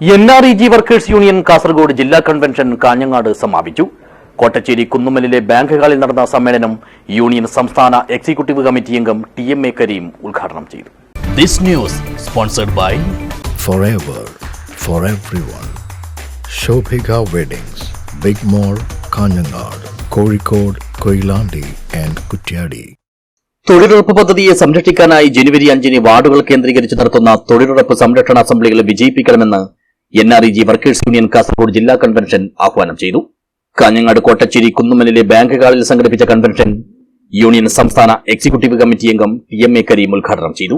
NREG workers union Kasaragod ജില്ലാ convention Kanhangad സമാപിച്ചു. Kottachery കുന്നുമലിലെ bank ഹാളിൽ നടന്ന സമ്മേളനം യൂണിയൻ സംസ്ഥാന എക്സിക്യൂട്ടീവ് കമ്മിറ്റി അംഗം TMA കരീം ഉദ്ഘാടനം ചെയ്തു. This news sponsored by Forever for everyone. Shobhika Weddings, Big Mall, Kanyanad, Kozhikode, Koilandi and Kutyadi. തൊഴിലുറപ്പ് പദ്ധതിയെ സംരക്ഷിക്കാനായി ജനുവരി 5-ന് വാർഡുകൾ കേന്ദ്രീകരിച്ച് നടത്തുന്ന തൊഴിലുറപ്പ് സംരക്ഷണ അസംബ്ലികളെ വിജയിപ്പിക്കണമെന്ന് NREG വർക്കേഴ്സ് യൂണിയൻ കാസർഗോഡ് ജില്ലാ കൺവെൻഷൻ ആഹ്വാനം ചെയ്തു. കാഞ്ഞങ്ങാട് കോട്ടച്ചേരി കുന്നുമലിലെ ബാങ്ക് ഹാളിൽ സംഘടിപ്പിച്ച കൺവെൻഷൻ യൂണിയൻ സംസ്ഥാന എക്സിക്യൂട്ടീവ് കമ്മിറ്റി അംഗം TMA കരീം ഉദ്ഘാടനം ചെയ്തു.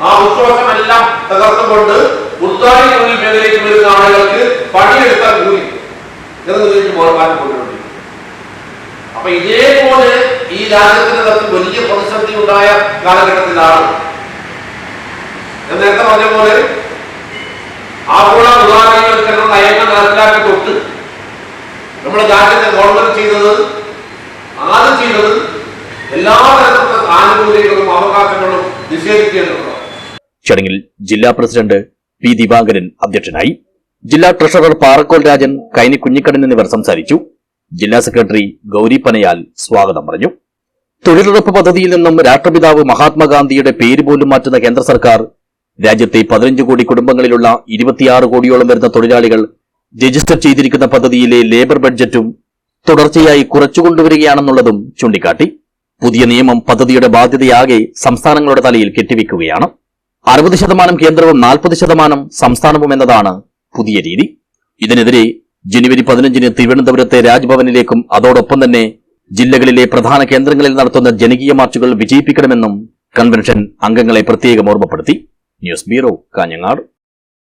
ആ വിശ്വാസമെല്ലാം തകർത്തുകൊണ്ട് പുതുതായി തൊഴിൽ മേഖലയ്ക്ക് വരുന്ന ആളുകൾക്ക് പണിയെടുക്കാൻ കൂലി മാറ്റിക്കൊണ്ടിട്ടുണ്ട്. അപ്പൊ ഇതേപോലെ ഈ രാജ്യത്തിനകത്ത് വലിയ പ്രതിസന്ധി ഉണ്ടായ കാലഘട്ടത്തിലാണ് ഞാൻ നേരത്തെ പറഞ്ഞ പോലെ ആഗോള ഉദാഹരണവൽക്കരണ നയങ്ങൾ നടപ്പിലാക്കി തൊട്ട് നമ്മുടെ രാജ്യത്തെ ഗവൺമെന്റ് ആദ്യം ചെയ്തത് എല്ലാ തരത്തിലുള്ള ആനുകൂല്യങ്ങളും അവകാശങ്ങളും നിഷേധിക്കേണ്ടതുണ്ട്. ചടങ്ങിൽ ജില്ലാ പ്രസിഡന്റ് P. ദിവാകരൻ അധ്യക്ഷനായി. ജില്ലാ ട്രഷറർ പാറക്കോൽ രാജൻ, കൈനി കുഞ്ഞിക്കടൻ എന്നിവർ സംസാരിച്ചു. ജില്ലാ സെക്രട്ടറി ഗൌരി പനയാൽ സ്വാഗതം പറഞ്ഞു. തൊഴിലുറപ്പ് പദ്ധതിയിൽ നിന്നും രാഷ്ട്രപിതാവ് മഹാത്മാഗാന്ധിയുടെ പേര് പോലും മാറ്റുന്ന കേന്ദ്ര സർക്കാർ രാജ്യത്തെ 15 കോടി കുടുംബങ്ങളിലുള്ള 26 കോടിയോളം വരുന്ന തൊഴിലാളികൾ രജിസ്റ്റർ ചെയ്തിരിക്കുന്ന പദ്ധതിയിലെ ലേബർ ബഡ്ജറ്റും തുടർച്ചയായി കുറച്ചുകൊണ്ടുവരികയാണെന്നുള്ളതും ചൂണ്ടിക്കാട്ടി. പുതിയ നിയമം പദ്ധതിയുടെ ബാധ്യതയാകെ സംസ്ഥാനങ്ങളുടെ തലയിൽ കെട്ടിവെക്കുകയാണ്. 60% കേന്ദ്രവും 40% സംസ്ഥാനവും എന്നതാണ് പുതിയ രീതി. ഇതിനെതിരെ ജനുവരി 15-ന് തിരുവനന്തപുരത്തെ രാജ്ഭവനിലേക്കും അതോടൊപ്പം തന്നെ ജില്ലകളിലെ പ്രധാന കേന്ദ്രങ്ങളിൽ നടത്തുന്ന ജനകീയ മാർച്ചുകൾ വിജയിപ്പിക്കണമെന്നും കൺവെൻഷൻ അംഗങ്ങളെ പ്രത്യേകം ഓർമ്മപ്പെടുത്തി. News bureau, Kanhangad.